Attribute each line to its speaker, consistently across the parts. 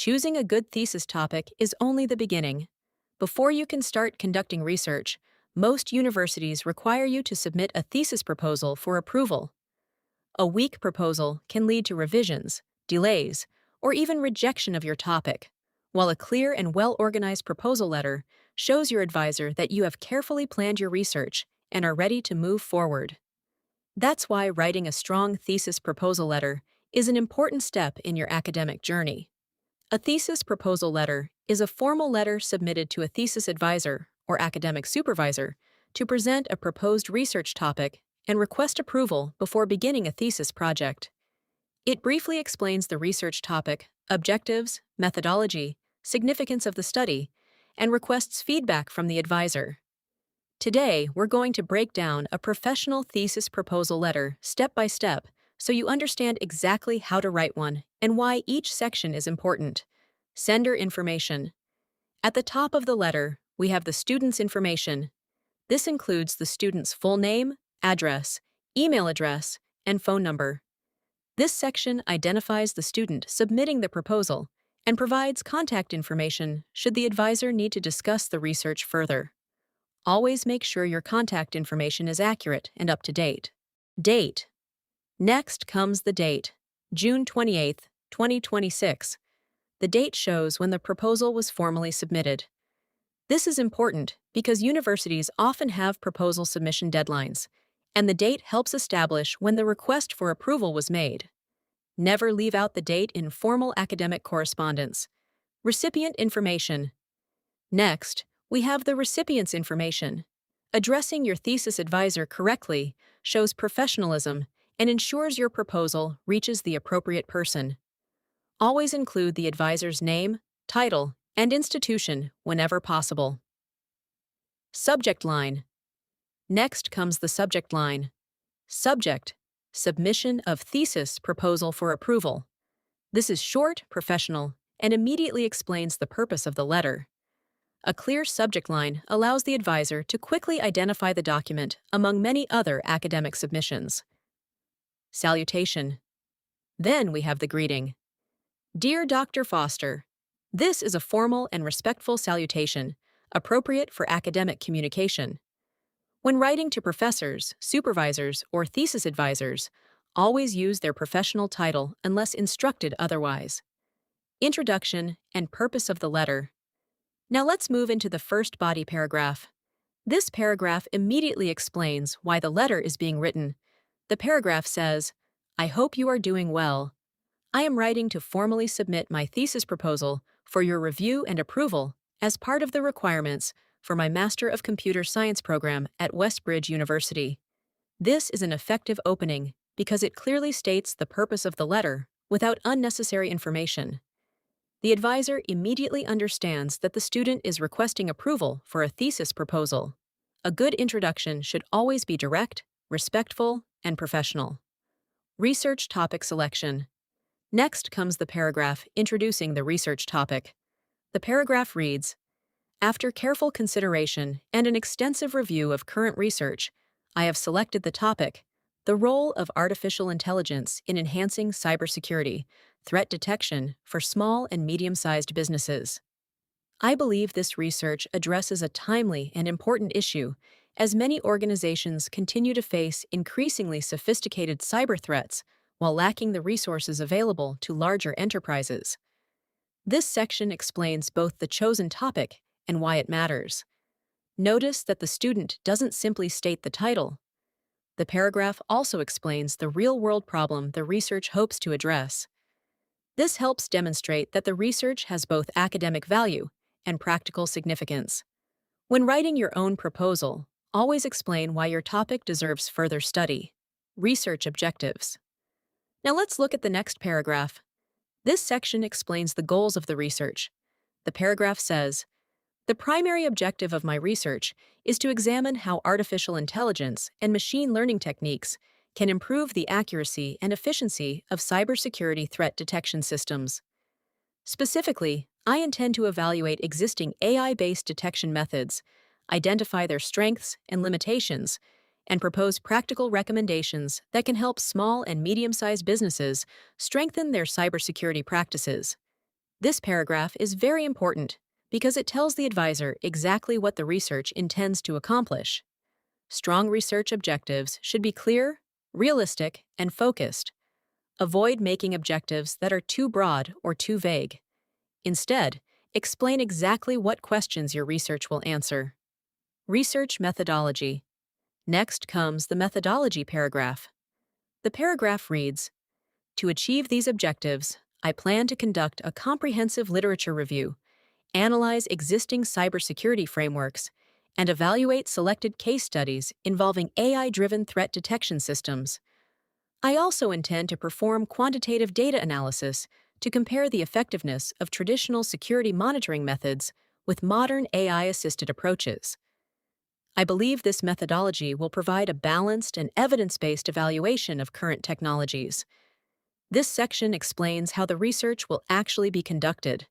Speaker 1: Choosing a good thesis topic is only the beginning. Before you can start conducting research, most universities require you to submit a thesis proposal for approval. A weak proposal can lead to revisions, delays, or even rejection of your topic, while a clear and well-organized proposal letter shows your advisor that you have carefully planned your research and are ready to move forward. That's why writing a strong thesis proposal letter is an important step in your academic journey. A thesis proposal letter is a formal letter submitted to a thesis advisor or academic supervisor to present a proposed research topic and request approval before beginning a thesis project. It briefly explains the research topic, objectives, methodology, significance of the study, and requests feedback from the advisor. Today, we're going to break down a professional thesis proposal letter step by step so you understand exactly how to write one and why each section is important. Sender information. At the top of the letter, we have the student's information. This includes the student's full name, address, email address, and phone number. This section identifies the student submitting the proposal and provides contact information should the advisor need to discuss the research further. Always make sure your contact information is accurate and up to date. Date. Next comes the date, June 28, 2026. The date shows when the proposal was formally submitted. This is important because universities often have proposal submission deadlines, and the date helps establish when the request for approval was made. Never leave out the date in formal academic correspondence. Recipient information. Next, we have the recipient's information. Addressing your thesis advisor correctly shows professionalism and ensures your proposal reaches the appropriate person. Always include the advisor's name, title, and institution whenever possible. Subject line. Next comes the subject line. Subject: submission of thesis proposal for approval. This is short, professional, and immediately explains the purpose of the letter. A clear subject line allows the advisor to quickly identify the document among many other academic submissions. Salutation. Then we have the greeting. Dear Dr. Foster, this is a formal and respectful salutation, appropriate for academic communication. When writing to professors, supervisors, or thesis advisors, always use their professional title unless instructed otherwise. Introduction and purpose of the letter. Now let's move into the first body paragraph. This paragraph immediately explains why the letter is being written. The paragraph says, I hope you are doing well. I am writing to formally submit my thesis proposal for your review and approval as part of the requirements for my Master of Computer Science program at Westbridge University. This is an effective opening because it clearly states the purpose of the letter without unnecessary information. The advisor immediately understands that the student is requesting approval for a thesis proposal. A good introduction should always be direct, respectful, and professional. Research topic selection. Next comes the paragraph introducing the research topic. The paragraph reads, After careful consideration and an extensive review of current research, I have selected the topic, the role of artificial intelligence in enhancing cybersecurity, threat detection for small and medium-sized businesses. I believe this research addresses a timely and important issue as many organizations continue to face increasingly sophisticated cyber threats while lacking the resources available to larger enterprises. This section explains both the chosen topic and why it matters. Notice that the student doesn't simply state the title. The paragraph also explains the real-world problem the research hopes to address. This helps demonstrate that the research has both academic value and practical significance. When writing your own proposal, always explain why your topic deserves further study. Research objectives. Now let's look at the next paragraph. This section explains the goals of the research. The paragraph says, The primary objective of my research is to examine how artificial intelligence and machine learning techniques can improve the accuracy and efficiency of cybersecurity threat detection systems. Specifically, I intend to evaluate existing AI-based detection methods, identify their strengths and limitations, and propose practical recommendations that can help small and medium-sized businesses strengthen their cybersecurity practices. This paragraph is very important because it tells the advisor exactly what the research intends to accomplish. Strong research objectives should be clear, realistic, and focused. Avoid making objectives that are too broad or too vague. Instead, explain exactly what questions your research will answer. Research methodology. Next comes the methodology paragraph. The paragraph reads, "To achieve these objectives, I plan to conduct a comprehensive literature review, analyze existing cybersecurity frameworks, and evaluate selected case studies involving AI-driven threat detection systems. I also intend to perform quantitative data analysis to compare the effectiveness of traditional security monitoring methods with modern AI-assisted approaches. I believe this methodology will provide a balanced and evidence-based evaluation of current technologies." This section explains how the research will actually be conducted.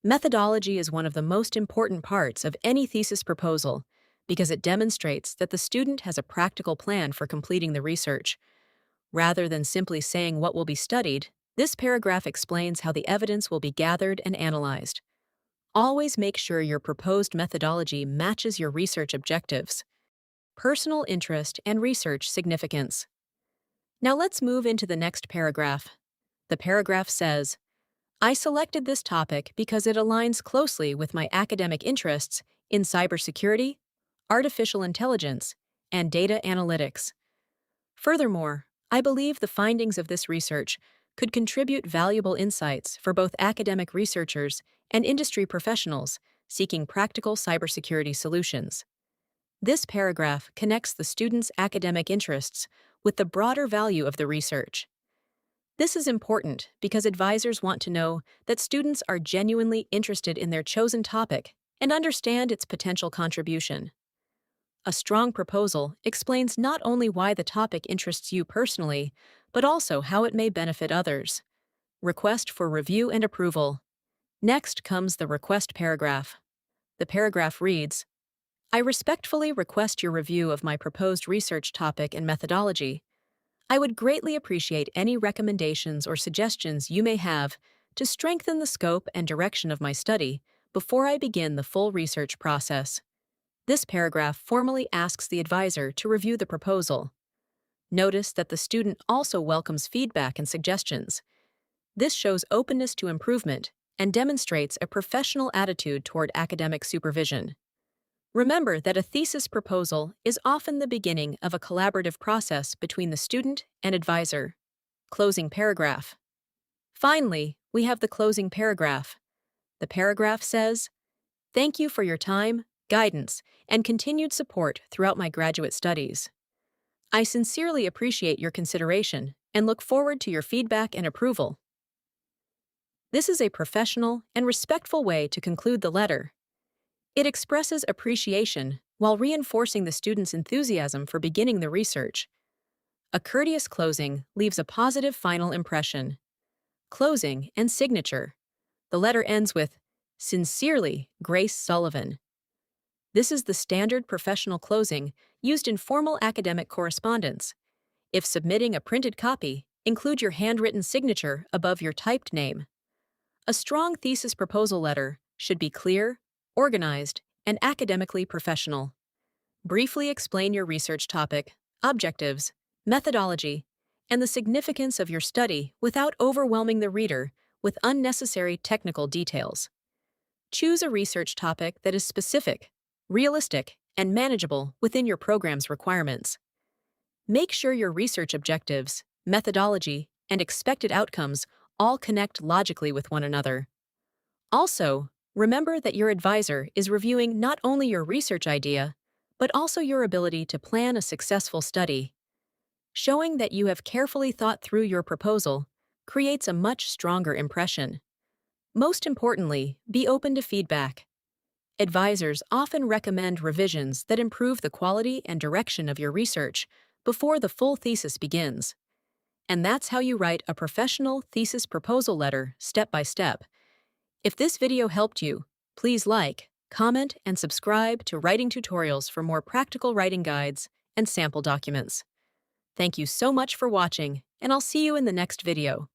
Speaker 1: Methodology is one of the most important parts of any thesis proposal because it demonstrates that the student has a practical plan for completing the research. Rather than simply saying what will be studied, this paragraph explains how the evidence will be gathered and analyzed. Always make sure your proposed methodology matches your research objectives. Personal interest and research significance. Now let's move into the next paragraph. The paragraph says, "I selected this topic because it aligns closely with my academic interests in cybersecurity, artificial intelligence, and data analytics. Furthermore, I believe the findings of this research could contribute valuable insights for both academic researchers and industry professionals seeking practical cybersecurity solutions." This paragraph connects the student's academic interests with the broader value of the research. This is important because advisors want to know that students are genuinely interested in their chosen topic and understand its potential contribution. A strong proposal explains not only why the topic interests you personally, but also how it may benefit others. Request for review and approval. Next comes the request paragraph. The paragraph reads, "I respectfully request your review of my proposed research topic and methodology. I would greatly appreciate any recommendations or suggestions you may have to strengthen the scope and direction of my study before I begin the full research process." This paragraph formally asks the advisor to review the proposal. Notice that the student also welcomes feedback and suggestions. This shows openness to improvement and demonstrates a professional attitude toward academic supervision. Remember that a thesis proposal is often the beginning of a collaborative process between the student and advisor. Closing paragraph. Finally, we have the closing paragraph. The paragraph says, "Thank you for your time, guidance, and continued support throughout my graduate studies. I sincerely appreciate your consideration and look forward to your feedback and approval." This is a professional and respectful way to conclude the letter. It expresses appreciation while reinforcing the student's enthusiasm for beginning the research. A courteous closing leaves a positive final impression. Closing and signature. The letter ends with, "Sincerely, Grace Sullivan." This is the standard professional closing used in formal academic correspondence. If submitting a printed copy, include your handwritten signature above your typed name. A strong thesis proposal letter should be clear, organized, and academically professional. Briefly explain your research topic, objectives, methodology, and the significance of your study without overwhelming the reader with unnecessary technical details. Choose a research topic that is specific, realistic, and manageable within your program's requirements. Make sure your research objectives, methodology, and expected outcomes all connect logically with one another. Also, remember that your advisor is reviewing not only your research idea, but also your ability to plan a successful study. Showing that you have carefully thought through your proposal creates a much stronger impression. Most importantly, be open to feedback. Advisors often recommend revisions that improve the quality and direction of your research before the full thesis begins. And that's how you write a professional thesis proposal letter step by step. If this video helped you, please like, comment, and subscribe to Writing Tutorials for more practical writing guides and sample documents. Thank you so much for watching, and I'll see you in the next video.